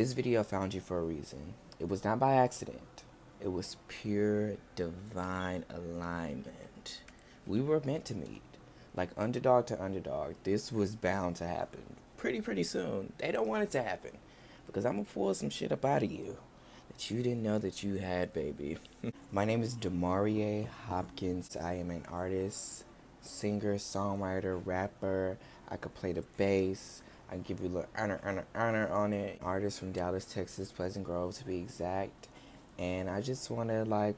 This video found you for a reason. It was not by accident. It was pure divine alignment. We were meant to meet. Like underdog to underdog. This was bound to happen. Pretty soon. They don't want it to happen. Because I'm gonna pull some shit up out of you that you didn't know that you had, baby. My name is Demarie Hopkins. I am an artist, singer, songwriter, rapper. I could play the bass. I can give you a little honor on it. Artist from Dallas, Texas, Pleasant Grove to be exact. And I just want to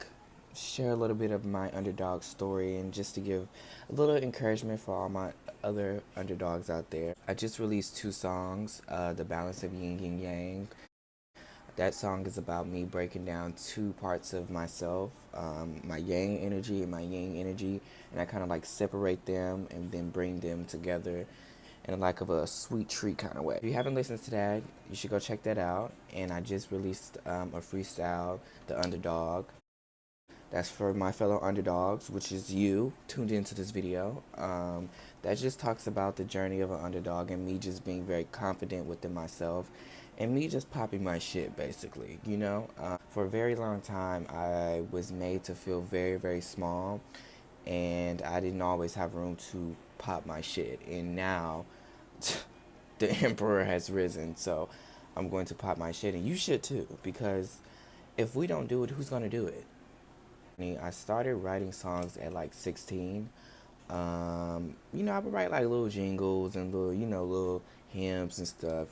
share a little bit of my underdog story and just to give a little encouragement for all my other underdogs out there. I just released 2 songs, The Balance of Yin and Yang. That song is about me breaking down 2 parts of myself, my yang energy and my yin energy, and I kind of separate them and then bring them together in of a sweet treat kind of way. If you haven't listened to that, you should go check that out. And I just released a freestyle, The Underdog. That's for my fellow underdogs, which is you tuned into this video. That just talks about the journey of an underdog and me just being very confident within myself and me just popping my shit, basically. For a very long time, I was made to feel very small, and I didn't always have room to pop my shit. And now, the emperor has risen, so I'm going to pop my shit, and you should too, because if we don't do it, who's gonna do it? I started writing songs at 16. I would write little jingles and little hymns and stuff,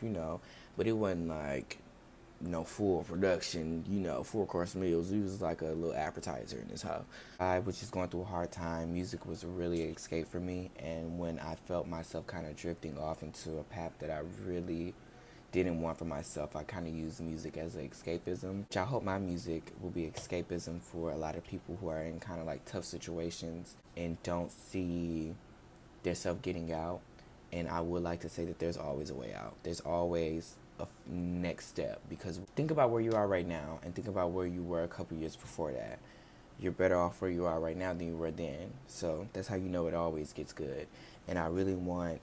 but it wasn't full production, full course meals. It was like a little appetizer in this house. I was just going through a hard time. Music was really an escape for me, and when I felt myself kind of drifting off into a path that I really didn't want for myself, I kind of used music as an escapism. I hope my music will be escapism for a lot of people who are in kind of tough situations and don't see themselves getting out. And I would like to say that there's always a way out. There's always a next step, because think about where you are right now and think about where you were a couple years before that. You're better off where you are right now than you were then. So that's how you know it always gets good. And I really want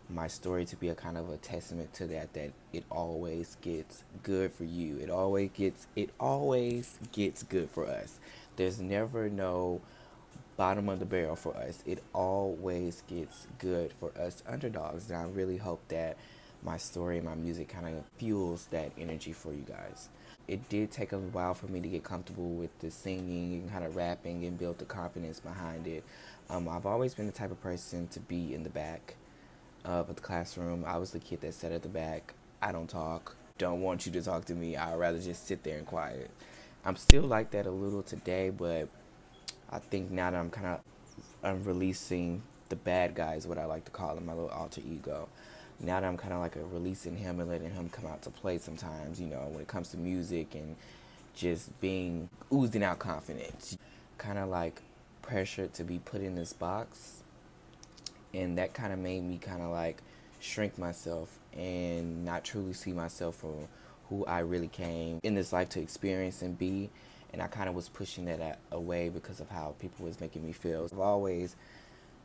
my story to be a kind of a testament to that it always gets good for you. It always gets good for us. There's never no bottom of the barrel for us. It always gets good for us underdogs. And I really hope that my story and my music kind of fuels that energy for you guys. It did take a while for me to get comfortable with the singing and kind of rapping and build the confidence behind it. I've always been the type of person to be in the back of the classroom. I was the kid that sat at the back. I don't talk. Don't want you to talk to me. I'd rather just sit there and quiet. I'm still like that a little today, but I think now that I'm releasing the bad guy is what I like to call him, my little alter ego. Now that I'm kind of releasing him and letting him come out to play sometimes, when it comes to music and just being oozing out confidence. Kind of pressured to be put in this box, and that kind of made me kind of shrink myself and not truly see myself for who I really came in this life to experience and be. And I kind of was pushing that away because of how people was making me feel. I've always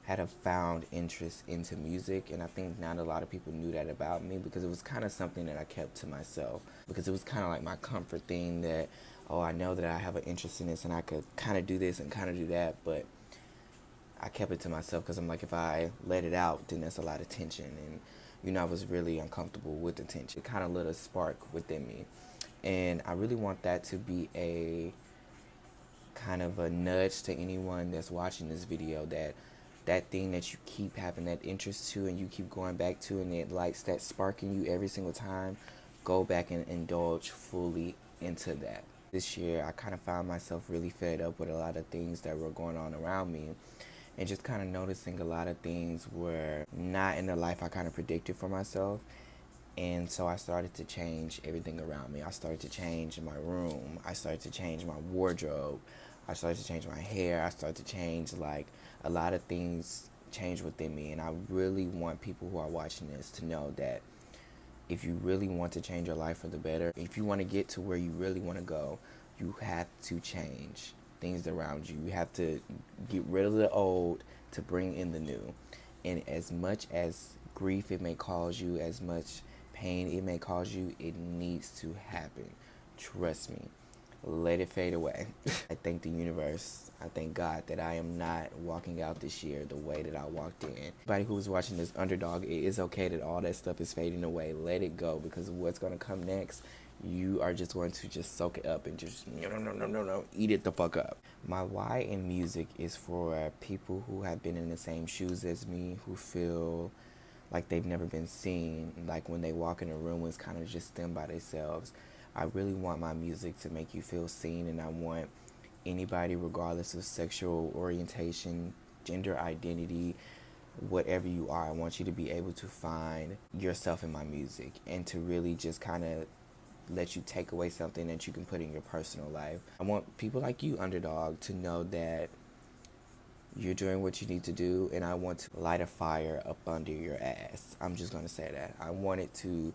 had a found interest into music, and I think not a lot of people knew that about me, because it was kind of something that I kept to myself, because it was kind of my comfort thing that, oh, I know that I have an interest in this and I could kind of do this and kind of do that, but I kept it to myself because I'm if I let it out, then there's a lot of tension. And, I was really uncomfortable with the tension. It kind of lit a spark within me. And I really want that to be a kind of a nudge to anyone that's watching this video, that thing that you keep having that interest to and you keep going back to, and it lights that spark in you every single time, go back and indulge fully into that. This year, I kind of found myself really fed up with a lot of things that were going on around me, and just kind of noticing a lot of things were not in the life I kind of predicted for myself. And so I started to change everything around me. I started to change my room. I started to change my wardrobe. I started to change my hair. I started to change a lot of things change within me. And I really want people who are watching this to know that if you really want to change your life for the better, if you want to get to where you really want to go, you have to change things around you. You have to get rid of the old to bring in the new. And as much as grief it may cause you, as much pain it may cause you, it needs to happen. Trust me. Let it fade away. I thank the universe. I thank God that I am not walking out this year the way that I walked in. Anybody who's watching this underdog, it is okay that all that stuff is fading away. Let it go, because what's going to come next, you are just going to just soak it up and just no, eat it the fuck up. My why in music is for people who have been in the same shoes as me, who feel like they've never been seen, like when they walk in a room it's kind of just them by themselves. I really want my music to make you feel seen, and I want anybody, regardless of sexual orientation, gender identity, whatever you are, I want you to be able to find yourself in my music and to really just kind of let you take away something that you can put in your personal life. I want people like you, underdog, to know that you're doing what you need to do, and I want to light a fire up under your ass. I'm just going to say that. I want it to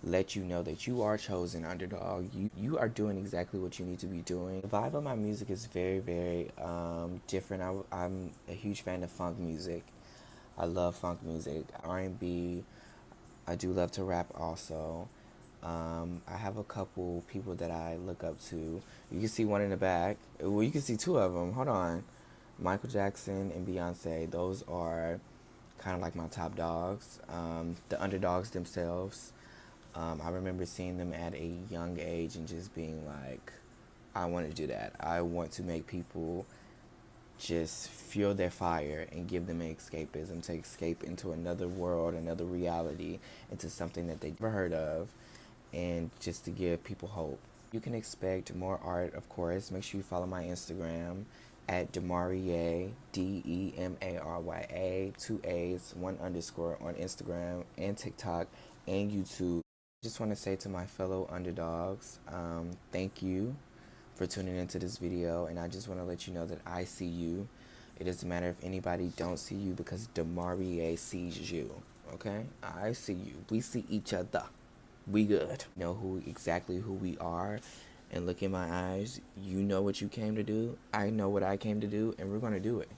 let you know that you are chosen, underdog. You are doing exactly what you need to be doing. The vibe of my music is very, very different. I'm a huge fan of funk music. I love funk music, R&B. I do love to rap also. I have a couple people that I look up to. You can see one in the back. Well, you can see two of them. Hold on. Michael Jackson and Beyonce. Those are kind of like my top dogs. The underdogs themselves. I remember seeing them at a young age and just being like, I want to do that. I want to make people just feel their fire and give them an escapism, to escape into another world, another reality, into something that they never heard of, and just to give people hope. You can expect more art, of course. Make sure you follow my Instagram at Demarya, Demarya, 2 A's, 1 underscore on Instagram and TikTok and YouTube. Just want to say to my fellow underdogs, thank you for tuning into this video, and I just want to let you know that I see you. It doesn't matter if anybody don't see you, because Demarya sees you, okay? I see you. We see each other. We good. Know exactly who we are, and look in my eyes. You know what you came to do. I know what I came to do, and we're going to do it.